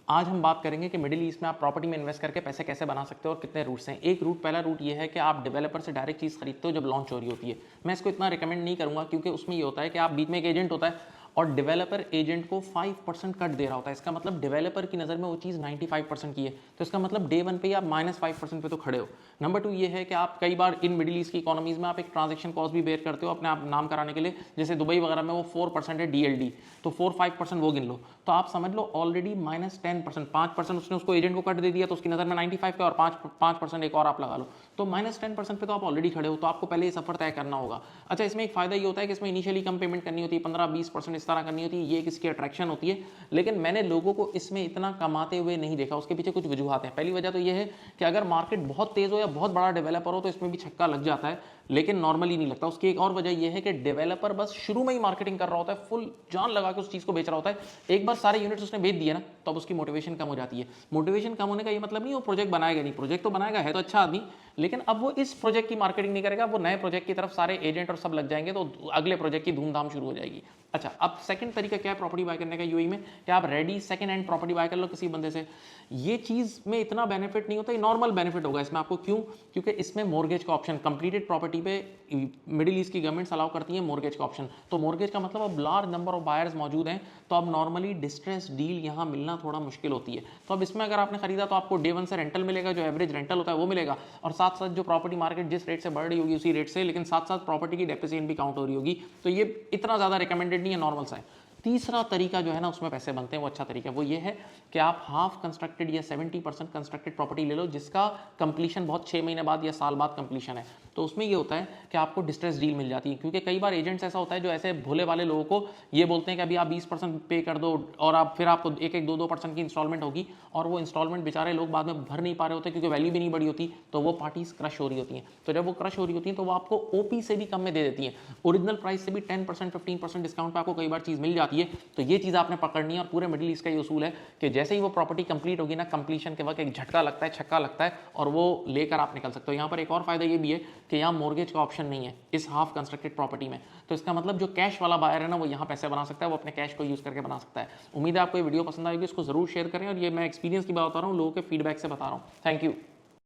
आज हम बात करेंगे कि मिडिल ईस्ट में आप प्रॉपर्टी में इन्वेस्ट करके पैसे कैसे बना सकते हो और कितने रूट्स हैं। एक रूट, पहला रूट ये है कि आप डेवलपर से डायरेक्ट चीज़ खरीदते हो जब लॉन्च हो रही होती है। मैं इसको इतना रिकमेंड नहीं करूंगा क्योंकि उसमें ये होता है कि आप बीच में एक एजेंट होता है और डेवलपर एजेंट को 5% कट दे रहा होता है। इसका मतलब डेवलपर की नज़र में वो चीज़ 95% की है, तो इसका मतलब डे वन पे ही आप -5% पे तो खड़े हो। नंबर टू ये है कि आप कई बार इन मिडिल ईस्ट की इकोनॉमीज में आप एक ट्रांजेक्शन कॉस्ट भी बेयर करते हो अपने आप नाम कराने के लिए। जैसे दुबई वगैरह में वो 4% है DLD, तो 4-5% वो गिन लो, तो आप समझ लो ऑलरेडी -10%, 5% उसने उसको एजेंट को कट दे दिया तो उसकी नज़र में 95 का, और 5% एक और आप लगा लो, तो -10% पे तो आप ऑलरेडी खड़े हो। तो आपको पहले ये सफर तय करना होगा। अच्छा, इसमें एक फायदा ये होता है कि इसमें इनिशियली कम पेमेंट करनी होती है, 15-20% इस तरह करनी होती है, ये एक इसकी अट्रैक्शन होती है। लेकिन मैंने लोगों को इसमें इतना कमाते हुए नहीं देखा। उसके पीछे कुछ वजूहत हैं। पहली वजह तो ये है कि अगर मार्केट बहुत तेज हो या बहुत बड़ा डेवलपर हो तो इसमें भी छक्का लग जाता है, लेकिन नॉर्मली नहीं लगता। उसकी एक और वजह यह है कि डेवलपर बस शुरू में ही मार्केटिंग कर रहा होता है, फुल जान लगा के उस चीज को बेच रहा होता है। एक बार सारे यूनिट्स उसने बेच दिए ना, तो अब उसकी मोटिवेशन कम हो जाती है। मोटिवेशन कम होने का ये मतलब नहीं वो प्रोजेक्ट बनाएगा नहीं, प्रोजेक्ट तो बनाएगा, है तो अच्छा आदमी, लेकिन अब वो इस प्रोजेक्ट की मार्केटिंग नहीं करेगा, वो नए प्रोजेक्ट की तरफ सारे एजेंट और सब लग जाएंगे, तो अगले प्रोजेक्ट की धूमधाम शुरू हो जाएगी। अच्छा, अब सेकंड तरीका क्या है प्रॉपर्टी बाय करने का यूएई में, कि आप ready second hand property bye कर लो किसी बंदे से। ये चीज़ में इतना बेनिफिट नहीं होता, ये नॉर्मल बेनिफिट होगा इसमें आपको। क्यों? क्योंकि इसमें मॉर्गेज का ऑप्शन, कंप्लीटेड प्रॉपर्टी पे मिडिल ईस्ट की गवर्नमेंट्स अलाउ करती है मॉर्गेज का ऑप्शन। तो मॉर्गेज का मतलब अब लार्ज नंबर ऑफ बायर्स मौजूद हैं, तो अब नॉर्मली डिस्ट्रेस डील यहाँ मिलना थोड़ा मुश्किल होती है। तो अब इसमें अगर आपने खरीदा तो आपको डे वन से रेंटल मिलेगा, जो एवरेज रेंटल होता है वो मिलेगा, और साथ साथ जो प्रॉपर्टी मार्केट जिस रेट से बढ़ रही होगी उसी रेट से, लेकिन साथ साथ प्रॉपर्टी की डेप्रिसिएशन भी काउंट हो रही होगी। तो ये इतना ज़्यादा रिकमेंडेड नहीं है, नॉर्मल सा है। तीसरा तरीका जो है ना उसमें पैसे बनते हैं, वो अच्छा तरीका है। वो ये है कि आप हाफ कंस्ट्रक्टेड या 70% कंस्ट्रक्टेड प्रॉपर्टी ले लो जिसका कंप्लीशन बहुत 6 महीने बाद या साल बाद कंप्लीशन है। तो उसमें ये होता है कि आपको डिस्ट्रेस डील मिल जाती है, क्योंकि कई बार एजेंट्स ऐसा होता है जो ऐसे भोले वाले लोगों को ये बोलते हैं कि अभी आप 20% पे कर दो और आप फिर आपको 1-2% की इंस्टॉलमेंट होगी, और वो इंस्टॉलमेंट बेचारे लोग बाद में भर नहीं पा रहे होते क्योंकि वैल्यू भी नहीं बढ़ी होती, तो वो पार्टीज क्रश हो रही होती हैं। तो जब वो क्रश हो रही होती हैं तो वो आपको ओपी से भी कम में दे देती हैं, ओरिजिनल प्राइस से भी 10% 15% डिस्काउंट पर आपको कई बार चीज़ मिल जाती है। तो ये चीज़ आपने पकड़नी है, और पूरे मिडिल ईस्ट का ये उसूल है कि जैसे ही वो प्रॉपर्टी कंप्लीट होगी ना, कंप्लीशन के वक्त एक झटका लगता है, छक्का लगता है, और वो लेकर आप निकल सकते हो। यहाँ पर एक और फायदा ये भी है कि यहाँ मॉर्गेज का ऑप्शन नहीं है इस हाफ कंस्ट्रक्टेड प्रॉपर्टी में। तो इसका मतलब जो कैश वाला बायर है ना, वो यहाँ पैसे बना सकता है, वो अपने कैश को यूज़ करके बना सकता है। उम्मीद है आपको ये वीडियो पसंद आएगी, इसको जरूर शेयर करें, और ये मैं एक्सपीरियंस की बात बता रहा हूँ, लोगों के फीडबैक से बता रहा हूँ। Thank you.